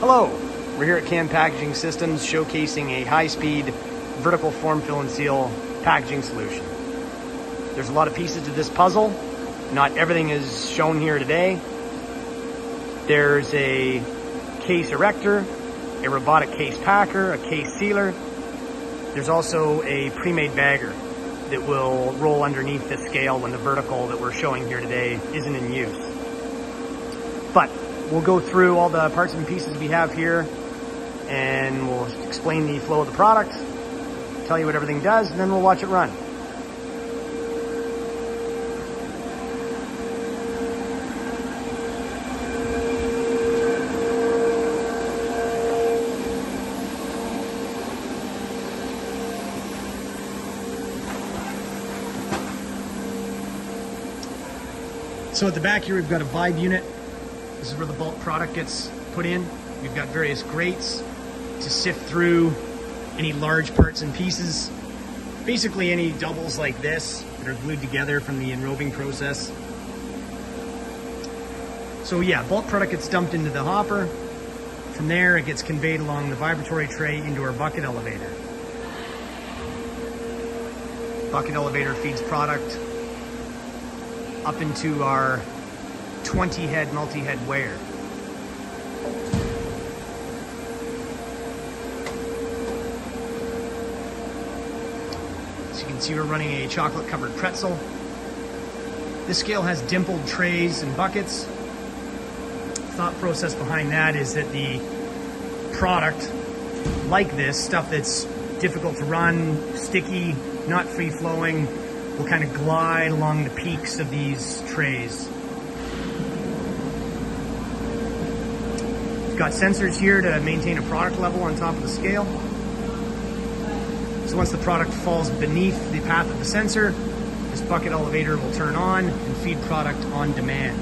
Hello, we're here at Can Packaging Systems showcasing a high-speed vertical form, fill, and seal packaging solution. There's a lot of pieces to this puzzle. Not everything is shown here today. There's a case erector, a robotic case packer, a case sealer. There's also a pre-made bagger that will roll underneath the scale when the vertical that we're showing here today isn't in use. But we'll go through all the parts and pieces we have here, and we'll explain the flow of the product, tell you what everything does, and then we'll watch it run. So at the back here, we've got a vibe unit. This is where the bulk product gets put in. We've got various grates to sift through any large parts and pieces. Basically any doubles like this that are glued together from the enrobing process. So yeah, bulk product gets dumped into the hopper. From there, it gets conveyed along the vibratory tray into our bucket elevator. Bucket elevator feeds product up into our 20-head multi-head weigher. So you can see we're running a chocolate-covered pretzel. This scale has dimpled trays and buckets. Thought process behind that is that the product, like this, stuff that's difficult to run, sticky, not free-flowing, will kind of glide along the peaks of these trays. We've got sensors here to maintain a product level on top of the scale. So once the product falls beneath the path of the sensor, this bucket elevator will turn on and feed product on demand.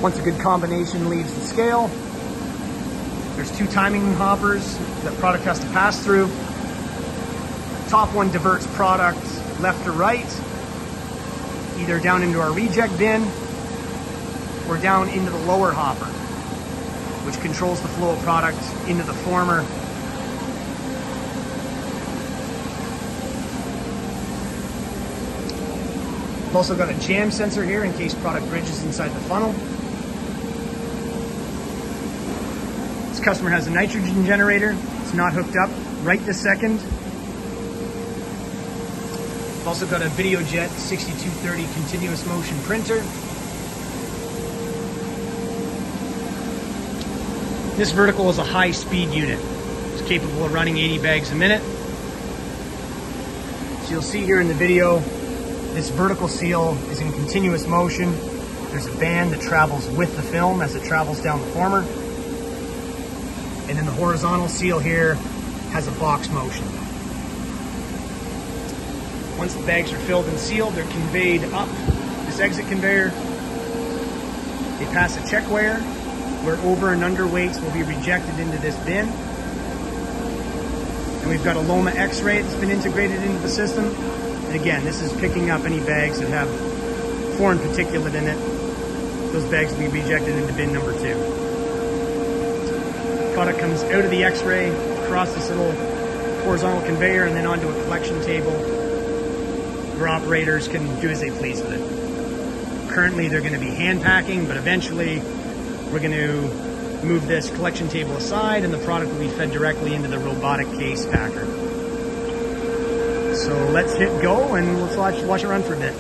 Once a good combination leaves the scale, there's two timing hoppers that product has to pass through. Top one diverts product left or right, either down into our reject bin or down into the lower hopper, which controls the flow of product into the former. We've also got a jam sensor here in case product bridges inside the funnel. This customer has a nitrogen generator. It's not hooked up right this second. We've also got a VideoJet 6230 continuous motion printer. This vertical is a high-speed unit. It's capable of running 80 bags a minute. So you'll see here in the video, this vertical seal is in continuous motion. There's a band that travels with the film as it travels down the former. And then the horizontal seal here has a box motion. Once the bags are filled and sealed, they're conveyed up this exit conveyor. They pass a check weigher where over and under weights will be rejected into this bin. And we've got a Loma Xray that's been integrated into the system. And again, this is picking up any bags that have foreign particulate in it. Those bags will be rejected into bin number 2. Product comes out of the Xray, across this little horizontal conveyor, and then onto a collection table where operators can do as they please with it. Currently, they're going to be hand packing, but eventually we're going to move this collection table aside and the product will be fed directly into the robotic case packer. So let's hit go and let's watch it run for a bit.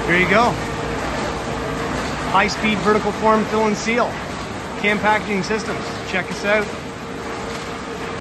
There you go. High-speed vertical form fill and seal. Can Packaging Systems. Check us out.